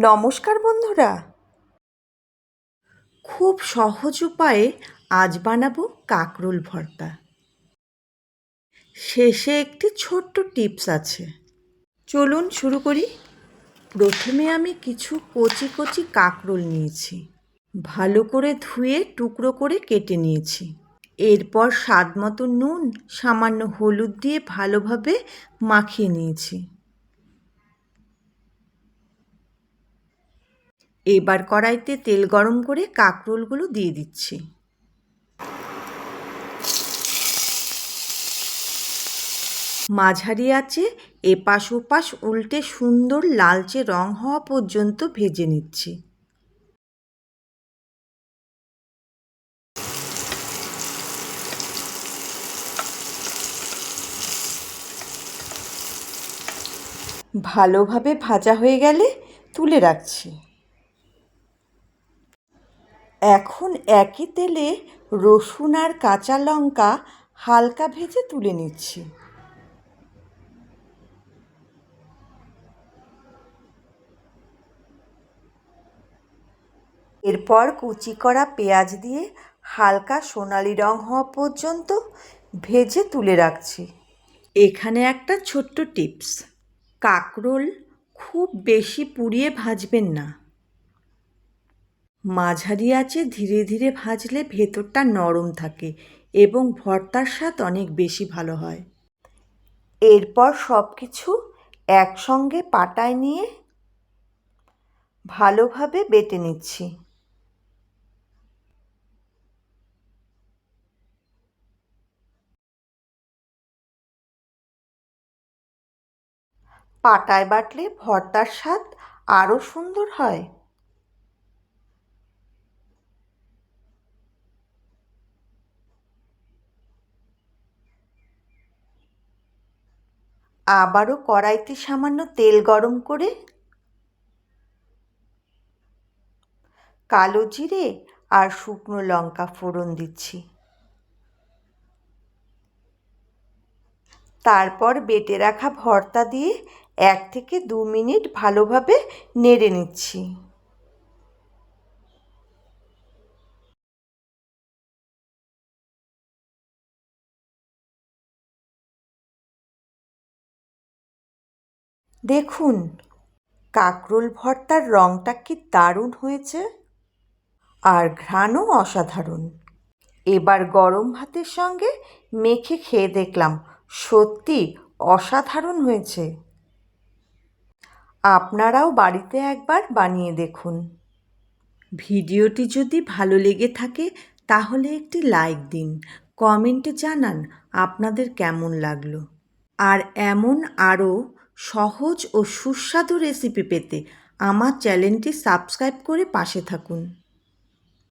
নমস্কার বন্ধুরা, খুব সহজ উপায়ে আজ বানাবো কাঁকরোল ভর্তা। শেষে একটি ছোট্ট টিপস আছে, চলুন শুরু করি। প্রথমে আমি কিছু কচি কচি কাঁকরোল নিয়েছি, ভালো করে ধুয়ে টুকরো করে কেটে নিয়েছি। এরপর স্বাদ মতো নুন, সামান্য হলুদ দিয়ে ভালোভাবে মাখিয়ে নিয়েছি। এবার কড়াইতে তেল গরম করে কাঁকরোলগুলো দিয়ে দিচ্ছি। মাঝারি আঁচে এপাশ ওপাশ উল্টে সুন্দর লালচে রং হওয়া পর্যন্ত ভেজে নিচ্ছি। ভালোভাবে ভাজা হয়ে গেলে তুলে রাখছি। এখন একই তেলে রসুন আর কাঁচা লঙ্কা হালকা ভেজে তুলে নিচ্ছি। এরপর কুচি করা পেঁয়াজ দিয়ে হালকা সোনালি রং হওয়া পর্যন্ত ভেজে তুলে রাখছি। এখানে একটা ছোট্ট টিপস, কাঁকরোল খুব বেশি পুড়িয়ে ভাজবেন না। মাঝারি আঁচে ধীরে ধীরে ভাজলে ভেতরটা নরম থাকে এবং ভর্তার স্বাদ অনেক বেশি ভালো হয়। এরপর সব কিছু একসঙ্গে পাটায় নিয়ে ভালোভাবে বেটে নিচ্ছি। পাটায় বাটলে ভর্তার স্বাদ আরও সুন্দর হয়। আবারও কড়াইতে সামান্য তেল গরম করে কালো জিরে আর শুকনো লঙ্কা ফোড়ন দিচ্ছি। তারপর বেটে রাখা ভর্তা দিয়ে 1 থেকে 2 মিনিট ভালোভাবে নেড়ে নিচ্ছি। দেখুন, কাঁকরোল ভর্তার রঙটা কি দারুণ হয়েছে, আর ঘ্রাণও অসাধারণ। এবার গরম ভাতের সঙ্গে মেখে খেয়ে দেখলাম, সত্যি অসাধারণ হয়েছে। আপনারাও বাড়িতে একবার বানিয়ে দেখুন। ভিডিওটি যদি ভালো লেগে থাকে তাহলে একটি লাইক দিন, কমেন্টে জানান আপনাদের কেমন লাগলো। আর এমন আরও সহজ ও সুস্বাদু রেসিপি পেতে আমার চ্যানেলটি সাবস্ক্রাইব করে পাশে থাকুন।